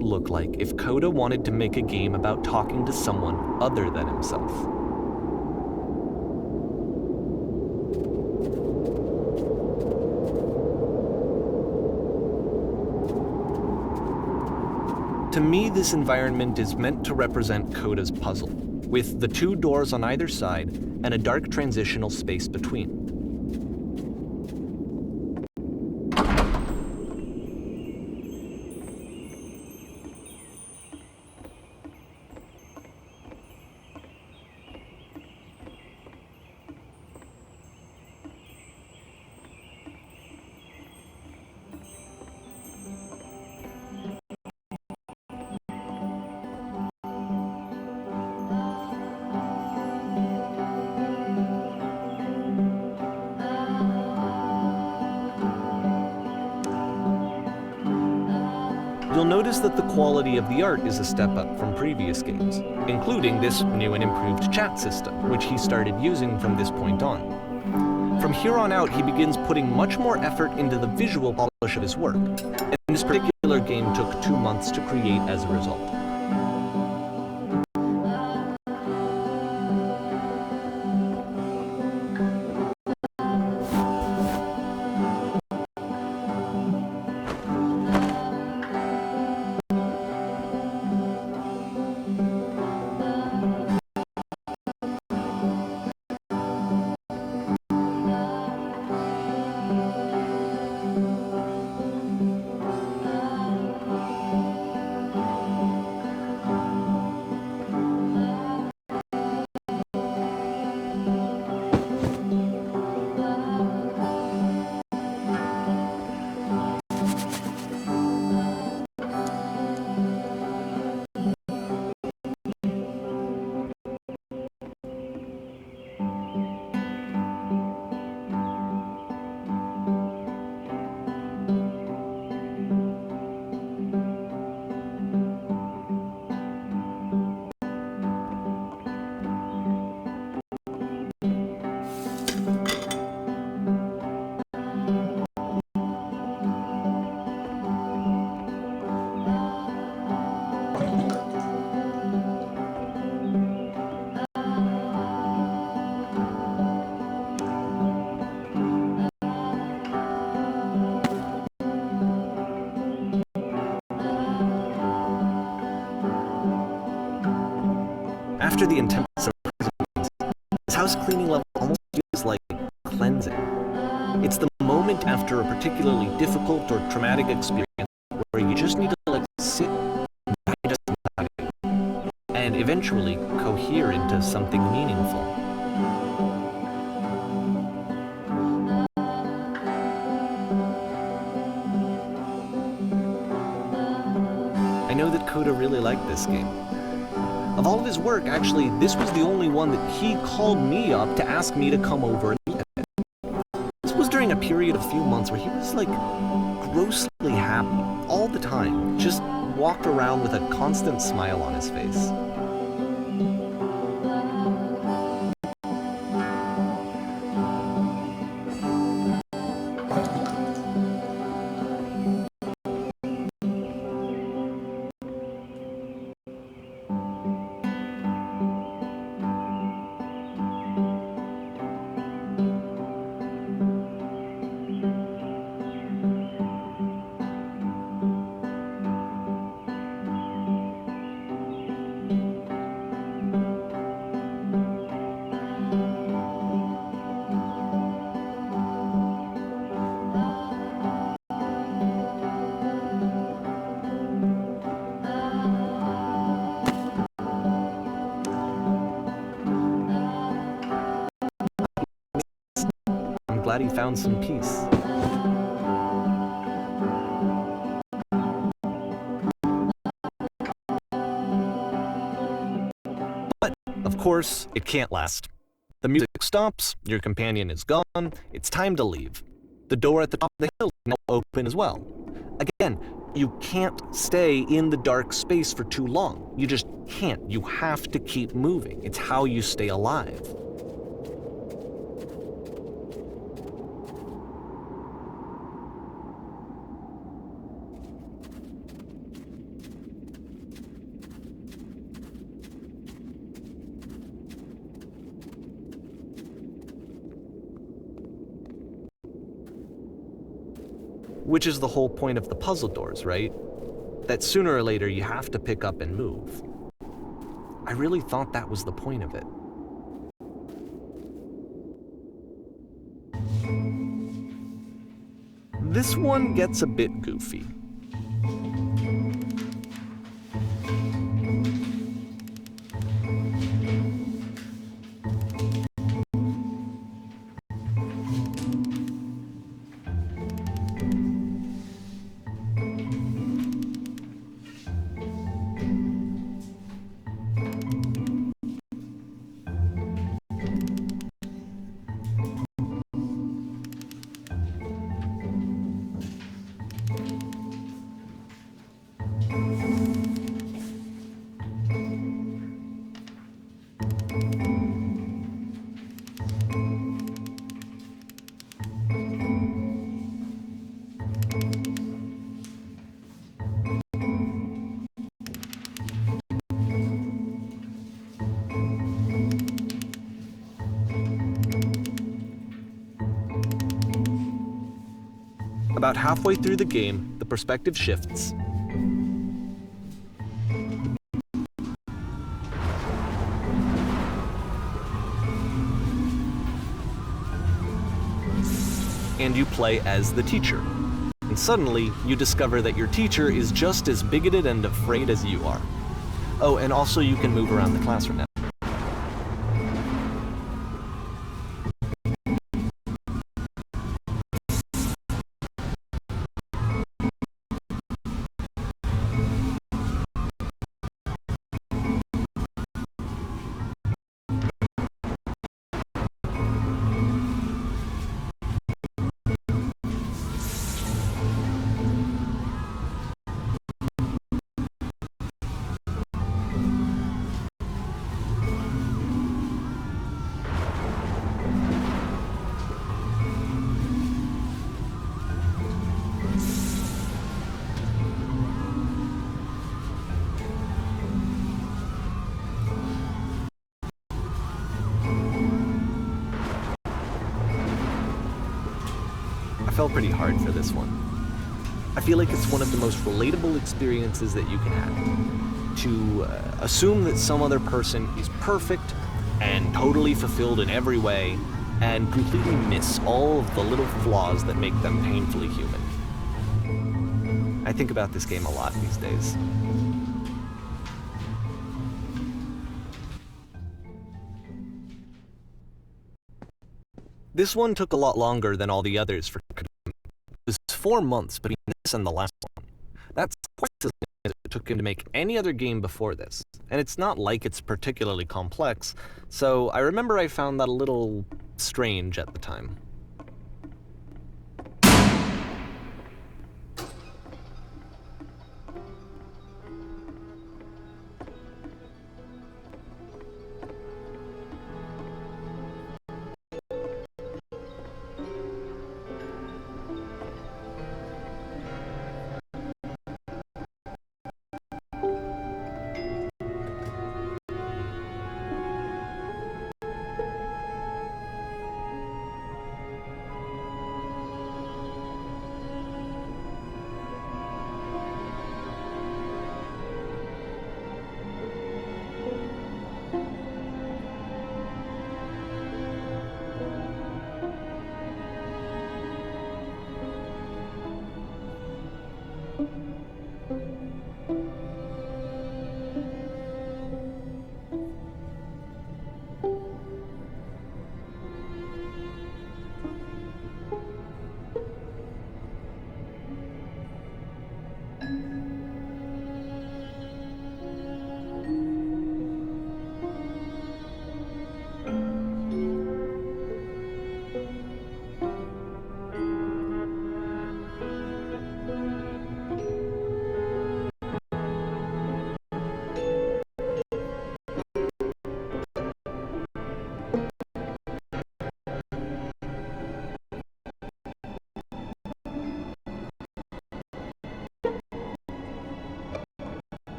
look like if Coda wanted to make a game about talking to someone other than himself. To me, this environment is meant to represent Coda's puzzle, with the 2 doors on either side and a dark transitional space between. You'll notice that the quality of the art is a step up from previous games, including this new and improved chat system, which he started using from this point on. From here on out, he begins putting much more effort into the visual polish of his work, and this particular game took 2 months to create as a result. After the intense this house cleaning level almost feels like cleansing. It's the moment after a particularly difficult or traumatic experience where you just need to sit and eventually cohere into something meaningful. I know that Coda really liked this game. Of all of his work, actually, this was the only one that he called me up to ask me to come over and look at it. This was during a period of a few months where he was grossly happy all the time, just walked around with a constant smile on his face. I'm glad he found some peace. But, of course, it can't last. The music stops, your companion is gone, it's time to leave. The door at the top of the hill is now open as well. Again, you can't stay in the dark space for too long. You just can't. You have to keep moving. It's how you stay alive. Which is the whole point of the puzzle doors, right? That sooner or later you have to pick up and move. I really thought that was the point of it. This one gets a bit goofy. About halfway through the game, the perspective shifts. And you play as the teacher. And suddenly, you discover that your teacher is just as bigoted and afraid as you are. Oh, and also you can move around the classroom now. I fell pretty hard for this one. I feel like it's one of the most relatable experiences that you can have. To assume that some other person is perfect and totally fulfilled in every way, and completely miss all of the little flaws that make them painfully human. I think about this game a lot these days. This one took a lot longer than all the others for It was 4 months between this and the last one. That's twice as long as it took him to make any other game before this. And it's not like it's particularly complex, so I remember I found that a little strange at the time.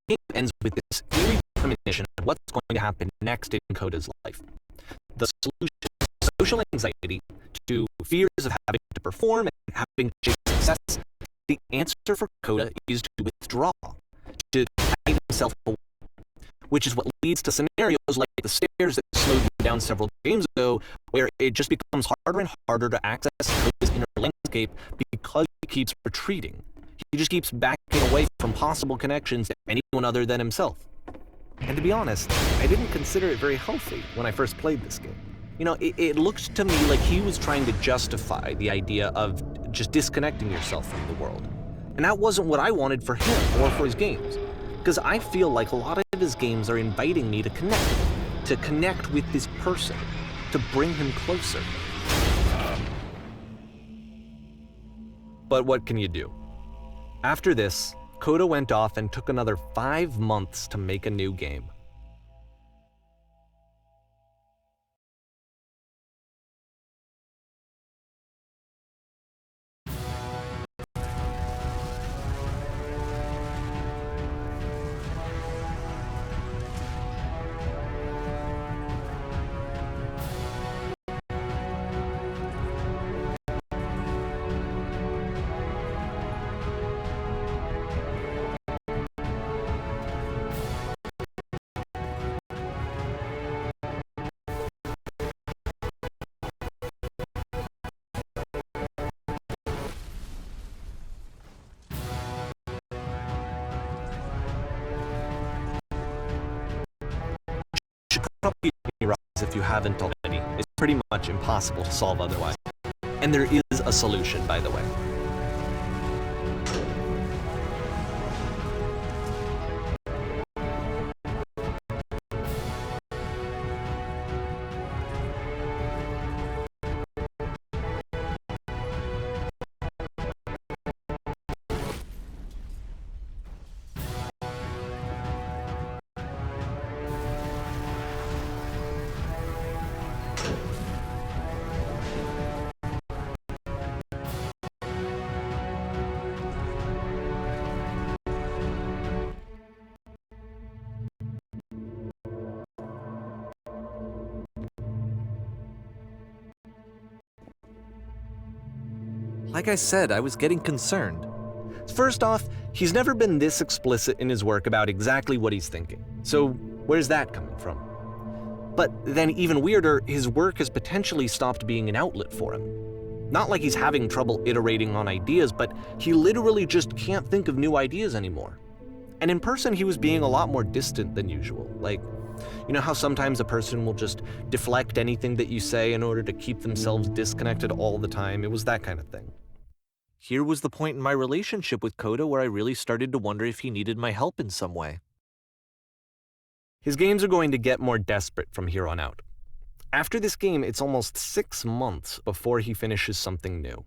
game ends with this eerie premonition of what's going to happen next in Coda's life. The solution to social anxiety, to fears of having to perform and having to chase success, the answer for Coda is to withdraw, to hide himself away, which is what leads to scenarios like the stairs that slowed me down several games ago, where it just becomes harder and harder to access Coda's inner landscape because he keeps retreating. He just keeps backing away from possible connections to anyone other than himself. And to be honest, I didn't consider it very healthy when I first played this game. You know, it looked to me like he was trying to justify the idea of just disconnecting yourself from the world. And that wasn't what I wanted for him or for his games. Because I feel like a lot of his games are inviting me to connect with this person, to bring him closer. But what can you do? After this, Coda went off and took another 5 months to make a new game. Probably rise if you haven't already. It's pretty much impossible to solve otherwise. And there is a solution, by the way. Like I said, I was getting concerned. First off, he's never been this explicit in his work about exactly what he's thinking. So where's that coming from? But then even weirder, his work has potentially stopped being an outlet for him. Not like he's having trouble iterating on ideas, but he literally just can't think of new ideas anymore. And in person, he was being a lot more distant than usual. Like, you know how sometimes a person will just deflect anything that you say in order to keep themselves disconnected all the time? It was that kind of thing. Here was the point in my relationship with Coda where I really started to wonder if he needed my help in some way. His games are going to get more desperate from here on out. After this game, it's almost 6 months before he finishes something new.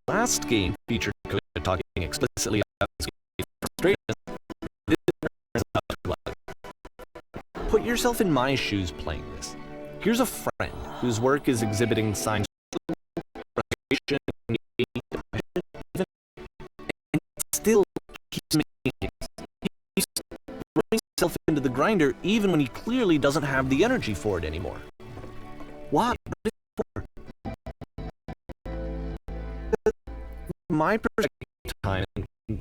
Last game featured Coda talking explicitly about his frustration. This is about to love. Put yourself in my shoes playing this. Here's a friend whose work is exhibiting signs of frustration, depression, grinder even when he clearly doesn't have the energy for it anymore. Why? My perspective at the time,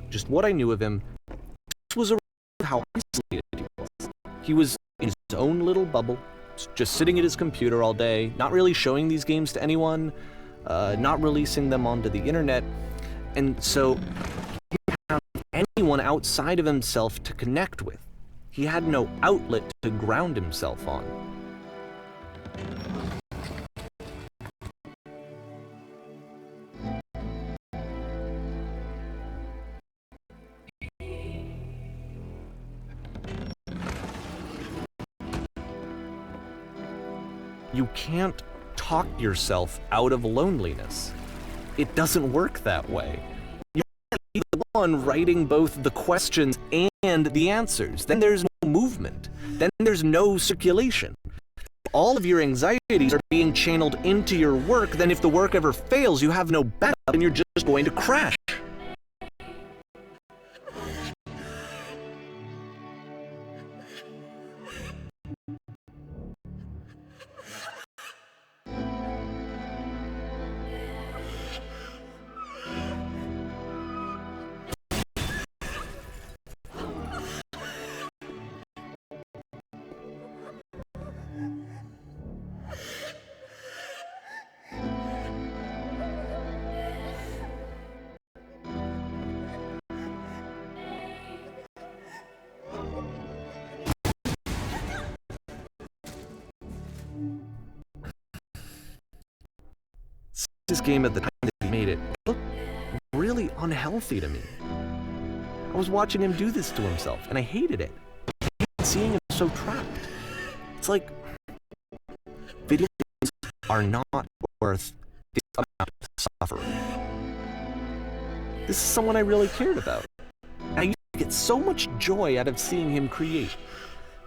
just what I knew of him, this was around how isolated he was. He was in his own little bubble, just sitting at his computer all day, not really showing these games to anyone, not releasing them onto the internet, and so he didn't have anyone outside of himself to connect with. He had no outlet to ground himself on. You can't talk yourself out of loneliness. It doesn't work that way. You can't be the one writing both the questions and the answers. Then there's no movement. Then there's no circulation. If all of your anxieties are being channeled into your work, then if the work ever fails, you have no backup and you're just going to crash. This game at the time that he made it looked really unhealthy to me. I was watching him do this to himself, and I hated it. I hated seeing him so trapped. It's like video games are not worth this amount of suffering. This is someone I really cared about. And I used to get so much joy out of seeing him create.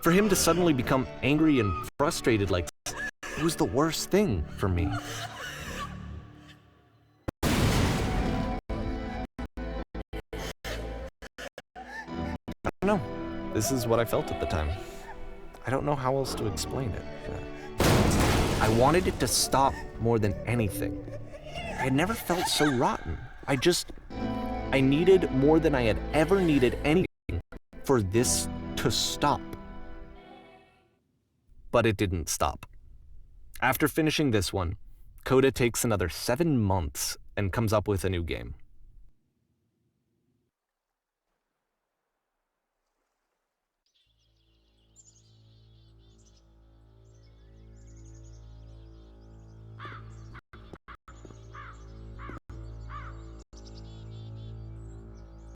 For him to suddenly become angry and frustrated like this, it was the worst thing for me. I don't know. This is what I felt at the time. I don't know how else to explain it. I wanted it to stop more than anything. I had never felt so rotten. I needed more than I had ever needed anything for this to stop. But it didn't stop. After finishing this one, Coda takes another 7 months and comes up with a new game.